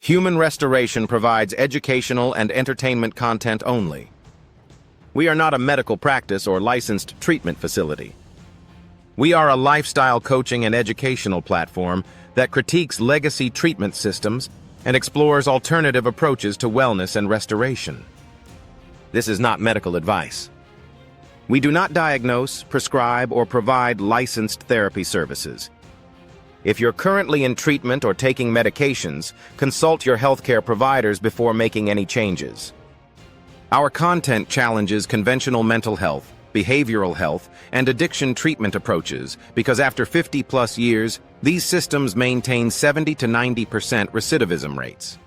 Human Restoration provides educational and entertainment content only. We are not a medical practice or licensed treatment facility. We are a lifestyle coaching and educational platform that critiques legacy treatment systems and explores alternative approaches to wellness and restoration. This is not medical advice. We do not diagnose, prescribe, or provide licensed therapy services. If you're currently in treatment or taking medications, consult your healthcare providers before making any changes. Our content challenges conventional mental health, behavioral health, and addiction treatment approaches because after 50-plus years, these systems maintain 70 to 90% recidivism rates.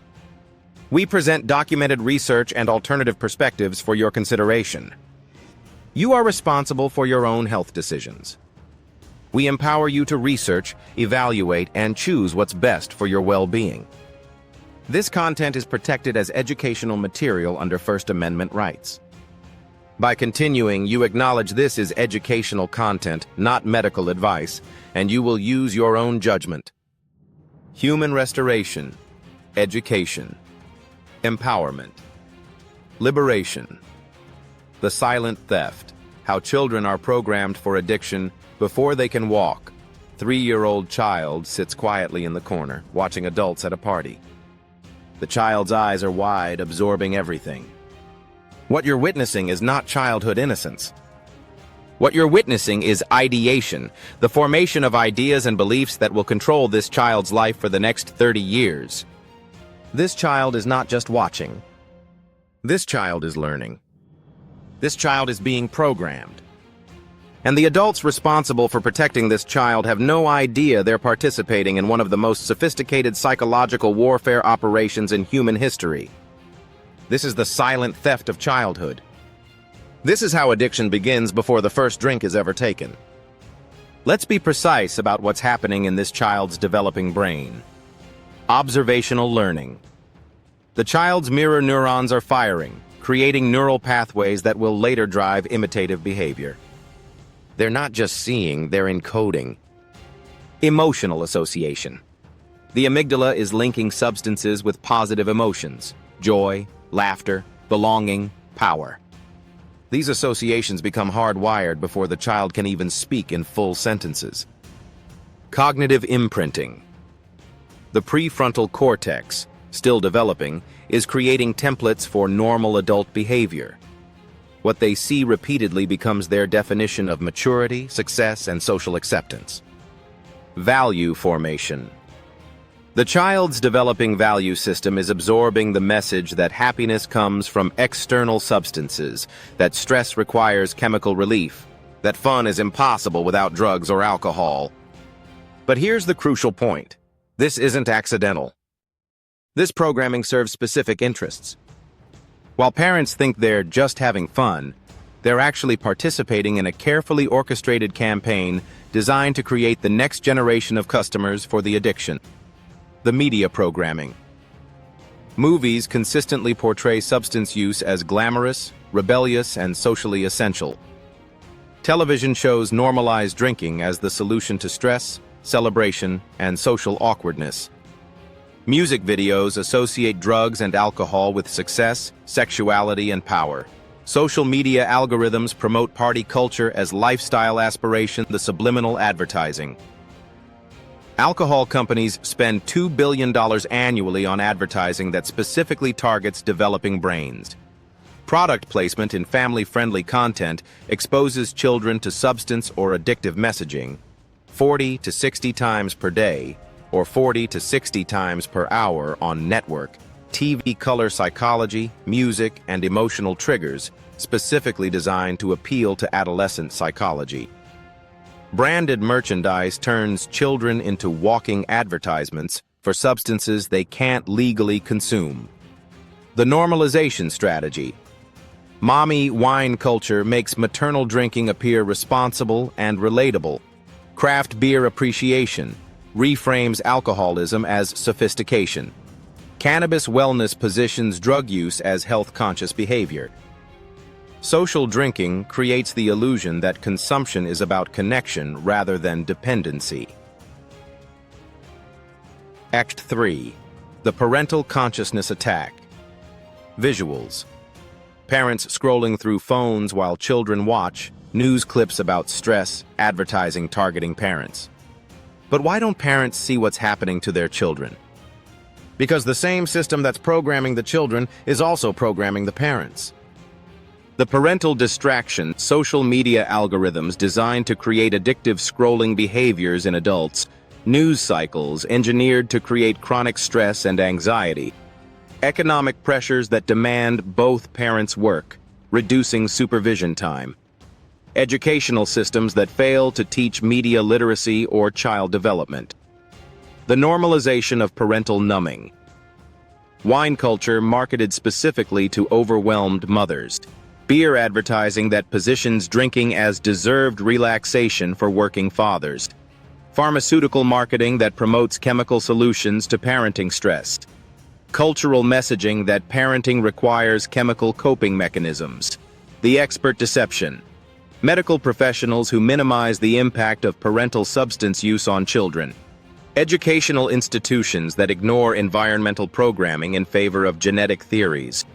We present documented research and alternative perspectives for your consideration. You are responsible for your own health decisions. We empower you to research, evaluate, and choose what's best for your well-being. This content is protected as educational material under First Amendment rights. By continuing, you acknowledge this is educational content, not medical advice, and you will use your own judgment. Human restoration, education, empowerment, liberation. The silent theft, how children are programmed for addiction before they can walk. 3-year-old child sits quietly in the corner, watching adults at a party. The child's eyes are wide, absorbing everything. What you're witnessing is not childhood innocence. What you're witnessing is ideation, the formation of ideas and beliefs that will control this child's life for the next 30 years. This child is not just watching. This child is learning. This child is being programmed. And the adults responsible for protecting this child have no idea they're participating in one of the most sophisticated psychological warfare operations in human history. This is the silent theft of childhood. This is how addiction begins before the first drink is ever taken. Let's be precise about what's happening in this child's developing brain. Observational learning. The child's mirror neurons are firing, creating neural pathways that will later drive imitative behavior. They're not just seeing, they're encoding. Emotional association. The amygdala is linking substances with positive emotions: joy, laughter, belonging, power. These associations become hardwired before the child can even speak in full sentences. Cognitive imprinting. The prefrontal cortex, still developing, is creating templates for normal adult behavior. What they see repeatedly becomes their definition of maturity, success, and social acceptance. Value formation. The child's developing value system is absorbing the message that happiness comes from external substances, that stress requires chemical relief, that fun is impossible without drugs or alcohol. But here's the crucial point. This isn't accidental. This programming serves specific interests. While parents think they're just having fun, they're actually participating in a carefully orchestrated campaign designed to create the next generation of customers for the addiction. The media programming. Movies consistently portray substance use as glamorous, rebellious, and socially essential. Television shows normalize drinking as the solution to stress, celebration, and social awkwardness. Music videos associate drugs and alcohol with success, sexuality, and power. Social media algorithms promote party culture as lifestyle aspiration, the subliminal advertising. Alcohol companies spend $2 billion annually on advertising that specifically targets developing brains. Product placement in family-friendly content exposes children to substance or addictive messaging 40 to 60 times per day, or 40 to 60 times per hour on network, TV color psychology, music, and emotional triggers specifically designed to appeal to adolescent psychology. Branded merchandise turns children into walking advertisements for substances they can't legally consume. The normalization strategy. Mommy wine culture makes maternal drinking appear responsible and relatable. Craft beer appreciation reframes alcoholism as sophistication. Cannabis wellness positions drug use as health-conscious behavior. Social drinking creates the illusion that consumption is about connection rather than dependency. Act 3. The parental consciousness attack. Visuals. Parents scrolling through phones while children watch, news clips about stress, advertising targeting parents. But why don't parents see what's happening to their children? Because the same system that's programming the children is also programming the parents. The parental distraction, social media algorithms designed to create addictive scrolling behaviors in adults, news cycles engineered to create chronic stress and anxiety, economic pressures that demand both parents' work, reducing supervision time, educational systems that fail to teach media literacy or child development, the normalization of parental numbing, wine culture marketed specifically to overwhelmed mothers, beer advertising that positions drinking as deserved relaxation for working fathers, pharmaceutical marketing that promotes chemical solutions to parenting stress, cultural messaging that parenting requires chemical coping mechanisms, the expert deception, medical professionals who minimize the impact of parental substance use on children, educational institutions that ignore environmental programming in favor of genetic theories,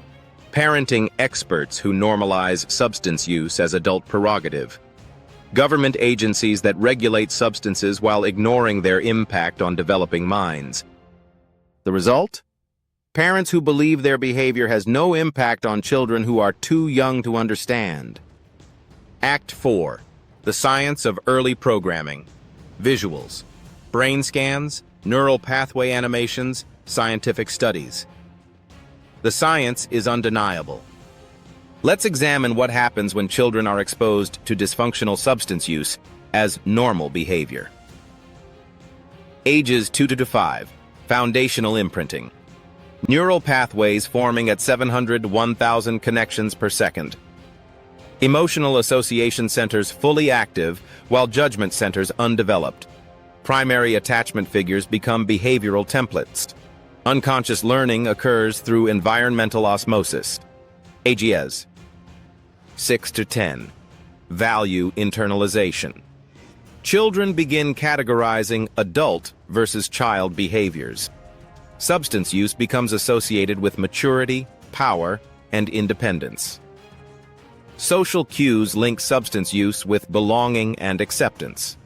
parenting experts who normalize substance use as adult prerogative, government agencies that regulate substances while ignoring their impact on developing minds. The result? Parents who believe their behavior has no impact on children who are too young to understand. Act 4. The science of early programming. Visuals. Brain scans, neural pathway animations, scientific studies. The science is undeniable. Let's examine what happens when children are exposed to dysfunctional substance use as normal behavior. Ages 2 to 5. Foundational imprinting. Neural pathways forming at 700 to 1,000 connections per second. Emotional association centers fully active, while judgment centers undeveloped. Primary attachment figures become behavioral templates. Unconscious learning occurs through environmental osmosis. Ages 6 to 10. Value internalization. Children begin categorizing adult versus child behaviors. Substance use becomes associated with maturity, power, and independence. Social cues link substance use with belonging and acceptance.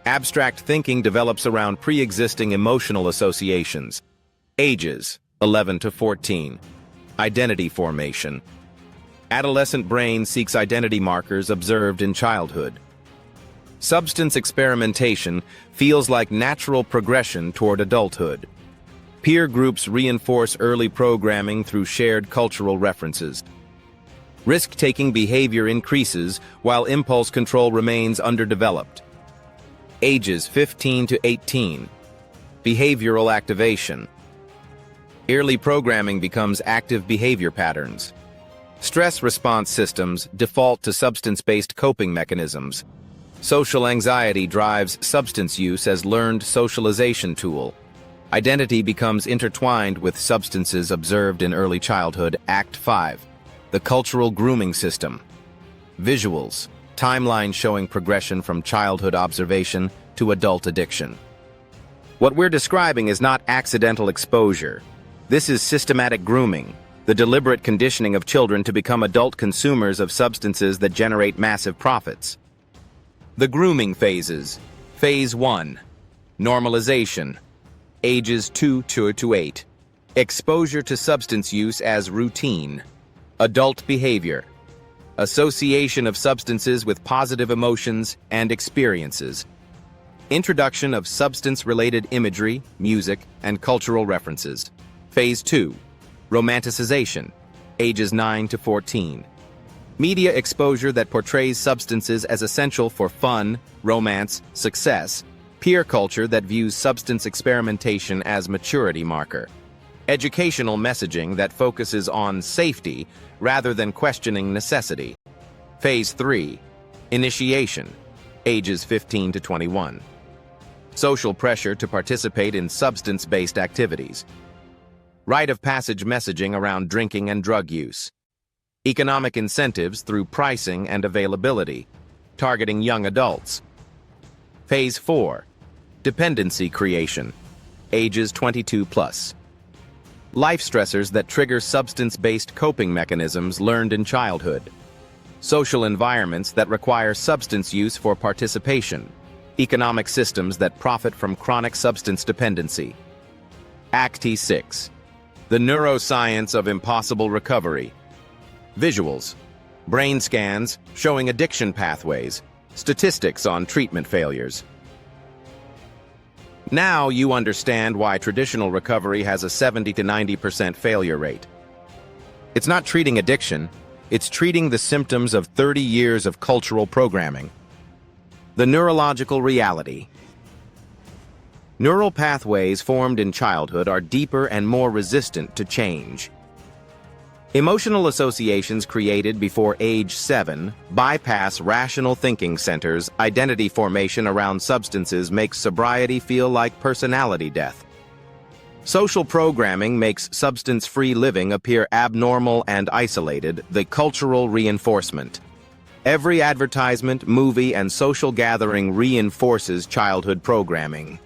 Abstract thinking develops around pre-existing emotional associations. Ages 11 to 14. Identity formation. Adolescent brain seeks identity markers observed in childhood. Substance experimentation feels like natural progression toward adulthood. Peer groups reinforce early programming through shared cultural references. Risk-taking behavior increases while impulse control remains underdeveloped. Ages 15 to 18. Behavioral activation. Early programming becomes active behavior patterns. Stress response systems default to substance-based coping mechanisms. Social anxiety drives substance use as learned socialization tool. Identity becomes intertwined with substances observed in early childhood. Act 5. The cultural grooming system. Visuals. Timeline showing progression from childhood observation to adult addiction. What we're describing is not accidental exposure. This is systematic grooming, the deliberate conditioning of children to become adult consumers of substances that generate massive profits. The grooming phases. Phase 1. Normalization. Ages 2 to 8. Exposure to substance use as routine. Adult behavior. Association of substances with positive emotions and experiences. Introduction of substance-related imagery, music, and cultural references. Phase 2. Romanticization. Ages 9 to 14. Media exposure that portrays substances as essential for fun, romance, success. Peer culture that views substance experimentation as maturity marker. Educational messaging that focuses on safety rather than questioning necessity. Phase 3. Initiation. Ages 15 to 21. Social pressure to participate in substance-based activities. Rite of passage messaging around drinking and drug use. Economic incentives through pricing and availability, targeting young adults. Phase 4. Dependency creation. Ages 22 plus. Life stressors that trigger substance-based coping mechanisms learned in childhood. Social environments that require substance use for participation. Economic systems that profit from chronic substance dependency. Act 6. The neuroscience of impossible recovery. Visuals. Brain scans showing addiction pathways. Statistics on treatment failures. Now you understand why traditional recovery has a 70 to 90% failure rate. It's not treating addiction, it's treating the symptoms of 30 years of cultural programming. The neurological reality. Neural pathways formed in childhood are deeper and more resistant to change. Emotional associations created before age 7 bypass rational thinking centers. Identity formation around substances makes sobriety feel like personality death. Social programming makes substance-free living appear abnormal and isolated. The cultural reinforcement. Every advertisement, movie, and social gathering reinforces childhood programming.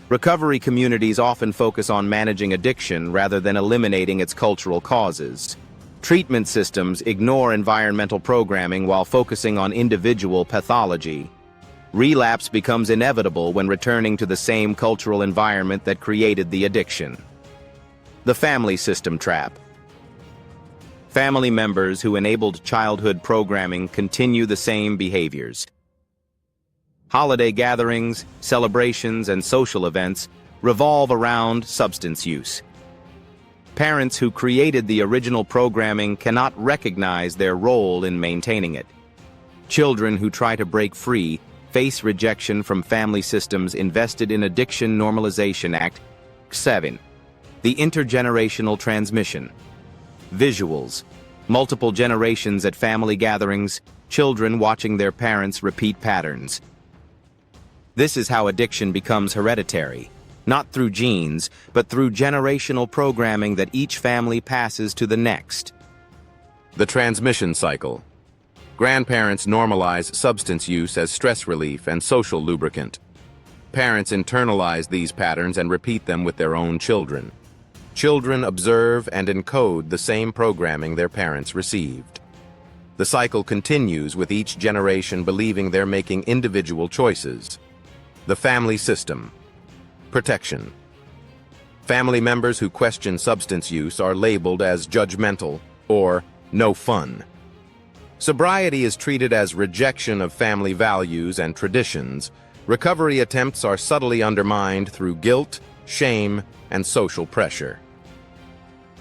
Recovery communities often focus on managing addiction rather than eliminating its cultural causes. Treatment systems ignore environmental programming while focusing on individual pathology. Relapse becomes inevitable when returning to the same cultural environment that created the addiction. The family system trap. Family members who enabled childhood programming continue the same behaviors. Holiday gatherings, celebrations, and social events revolve around substance use. Parents who created the original programming cannot recognize their role in maintaining it. Children who try to break free face rejection from family systems invested in Addiction Normalization Act. 7. The intergenerational transmission. Visuals. Multiple generations at family gatherings, children watching their parents repeat patterns. This is how addiction becomes hereditary. Not through genes, but through generational programming that each family passes to the next. The transmission cycle. Grandparents normalize substance use as stress relief and social lubricant. Parents internalize these patterns and repeat them with their own children. Children observe and encode the same programming their parents received. The cycle continues with each generation believing they're making individual choices. The family system. Protection. Family members who question substance use are labeled as judgmental or no fun. Sobriety is treated as rejection of family values and traditions. Recovery attempts are subtly undermined through guilt, shame, and social pressure.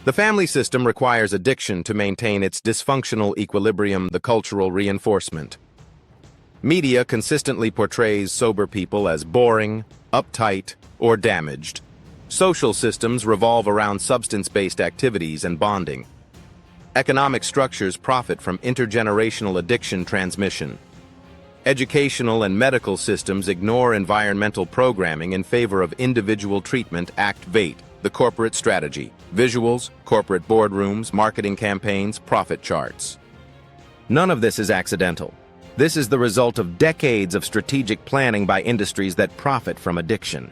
The family system requires addiction to maintain its dysfunctional equilibrium, the cultural reinforcement. Media consistently portrays sober people as boring, uptight, or damaged. Social systems revolve around substance-based activities and bonding. Economic structures profit from intergenerational addiction transmission. Educational and medical systems ignore environmental programming in favor of individual treatment. Activate the corporate strategy. Visuals, corporate boardrooms, marketing campaigns, profit charts. None of this is accidental. This is the result of decades of strategic planning by industries that profit from addiction.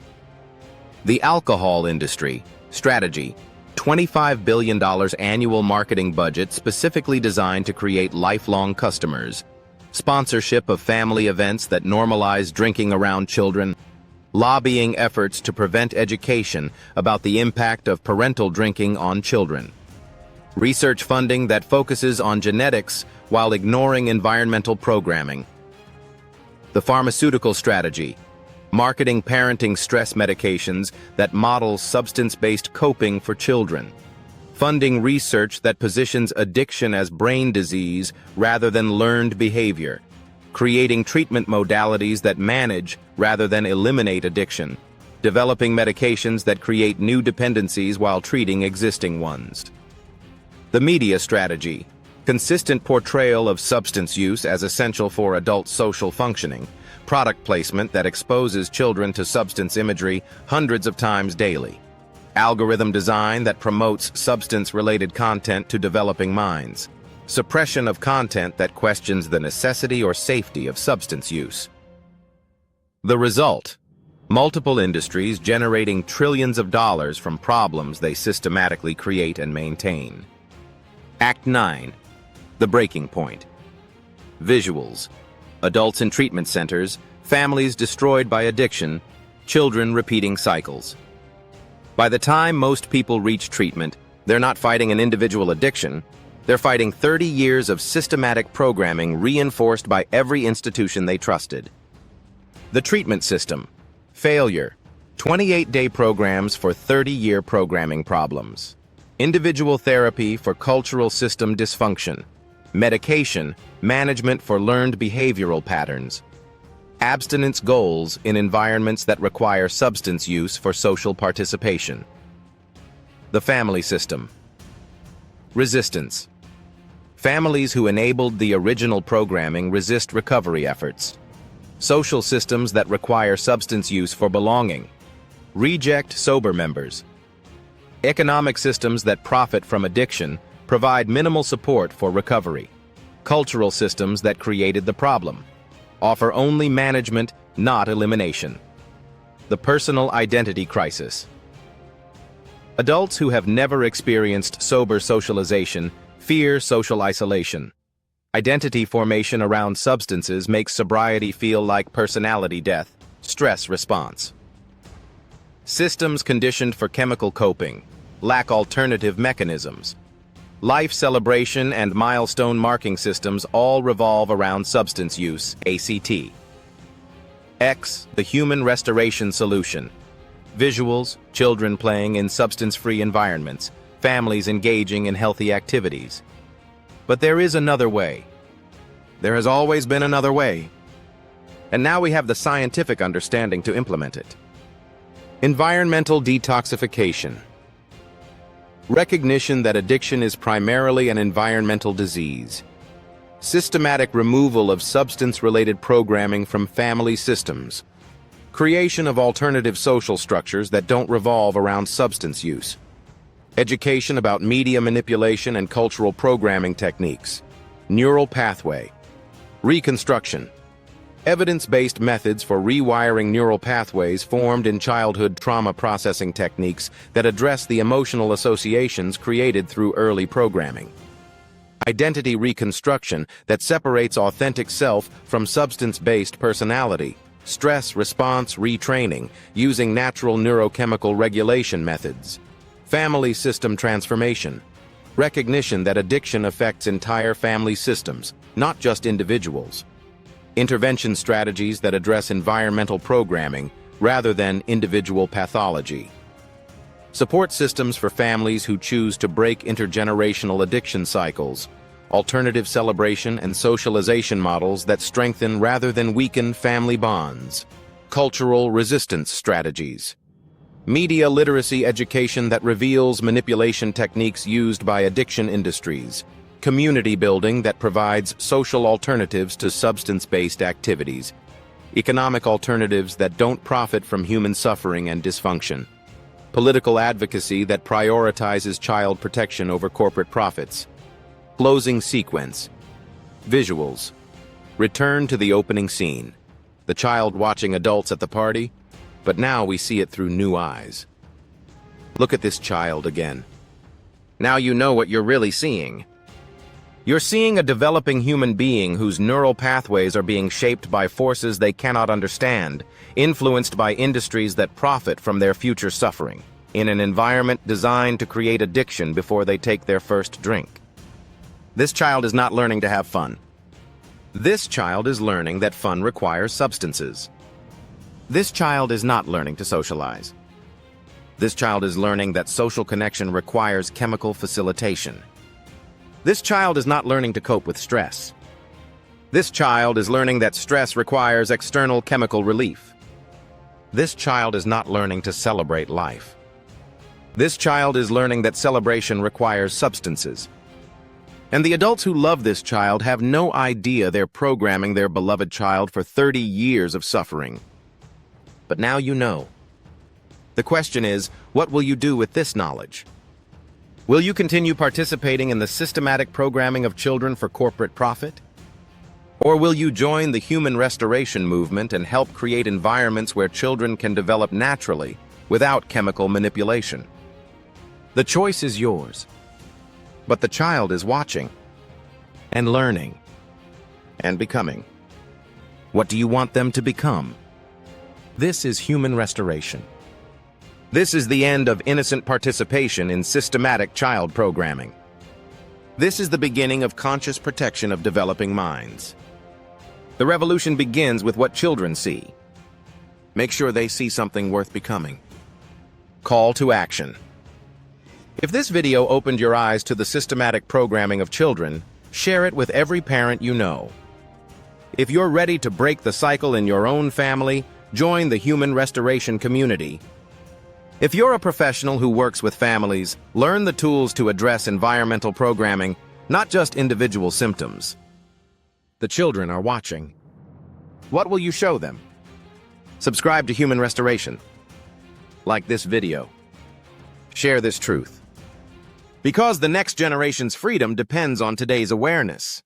The alcohol industry. Strategy. $25 billion annual marketing budget specifically designed to create lifelong customers. Sponsorship of family events that normalize drinking around children. Lobbying efforts to prevent education about the impact of parental drinking on children. Research funding that focuses on genetics while ignoring environmental programming. The pharmaceutical strategy. Marketing parenting stress medications that model substance-based coping for children. Funding research that positions addiction as brain disease rather than learned behavior. Creating treatment modalities that manage rather than eliminate addiction. Developing medications that create new dependencies while treating existing ones. The media strategy. Consistent portrayal of substance use as essential for adult social functioning. Product placement that exposes children to substance imagery hundreds of times daily. Algorithm design that promotes substance-related content to developing minds. Suppression of content that questions the necessity or safety of substance use. The result: Multiple industries generating trillions of dollars from problems they systematically create and maintain. Act 9. The breaking point. Visuals. Adults in treatment centers, families destroyed by addiction, children repeating cycles. By the time most people reach treatment, they're not fighting an individual addiction, they're fighting 30 years of systematic programming reinforced by every institution they trusted. The treatment system. Failure. 28-day programs for 30-year programming problems. Individual therapy for cultural system dysfunction. Medication, management for learned behavioral patterns. Abstinence goals in environments that require substance use for social participation. The family system. Resistance. Families who enabled the original programming resist recovery efforts. Social systems that require substance use for belonging. Reject sober members. Economic systems that profit from addiction provide minimal support for recovery. Cultural systems that created the problem offer only management, not elimination. The personal identity crisis. Adults who have never experienced sober socialization fear social isolation. Identity formation around substances makes sobriety feel like personality death, stress response. Systems conditioned for chemical coping lack alternative mechanisms. Life celebration and milestone marking systems all revolve around substance use, ACT. X, the human restoration solution. Visuals, children playing in substance-free environments, families engaging in healthy activities. But there is another way. There has always been another way. And now we have the scientific understanding to implement it. Environmental detoxification. Recognition that addiction is primarily an environmental disease. Systematic removal of substance-related programming from family systems. Creation of alternative social structures that don't revolve around substance use. Education about media manipulation and cultural programming techniques. Neural pathway. Reconstruction. Evidence-based methods for rewiring neural pathways formed in childhood trauma processing techniques that address the emotional associations created through early programming. Identity reconstruction that separates authentic self from substance-based personality. Stress response retraining using natural neurochemical regulation methods. Family system transformation. Recognition that addiction affects entire family systems, not just individuals. Intervention strategies that address environmental programming rather than individual pathology. Support systems for families who choose to break intergenerational addiction cycles. Alternative celebration and socialization models that strengthen rather than weaken family bonds. Cultural resistance strategies. Media literacy education that reveals manipulation techniques used by addiction industries. Community building that provides social alternatives to substance-based activities. Economic alternatives that don't profit from human suffering and dysfunction. Political advocacy that prioritizes child protection over corporate profits. Closing sequence. Visuals. Return to the opening scene. The child watching adults at the party, but now we see it through new eyes. Look at this child again. Now you know what you're really seeing. You're seeing a developing human being whose neural pathways are being shaped by forces they cannot understand, influenced by industries that profit from their future suffering, in an environment designed to create addiction before they take their first drink. This child is not learning to have fun. This child is learning that fun requires substances. This child is not learning to socialize. This child is learning that social connection requires chemical facilitation. This child is not learning to cope with stress. This child is learning that stress requires external chemical relief. This child is not learning to celebrate life. This child is learning that celebration requires substances. And the adults who love this child have no idea they're programming their beloved child for 30 years of suffering. But now you know. The question is, what will you do with this knowledge? Will you continue participating in the systematic programming of children for corporate profit? Or will you join the human restoration movement and help create environments where children can develop naturally, without chemical manipulation? The choice is yours. But the child is watching, and learning, and becoming. What do you want them to become? This is human restoration. This is the end of innocent participation in systematic child programming. This is the beginning of conscious protection of developing minds. The revolution begins with what children see. Make sure they see something worth becoming. Call to action. If this video opened your eyes to the systematic programming of children, share it with every parent you know. If you're ready to break the cycle in your own family, join the human restoration community. If you're a professional who works with families, learn the tools to address environmental programming, not just individual symptoms. The children are watching. What will you show them? Subscribe to Human Restoration. Like this video. Share this truth. Because the next generation's freedom depends on today's awareness.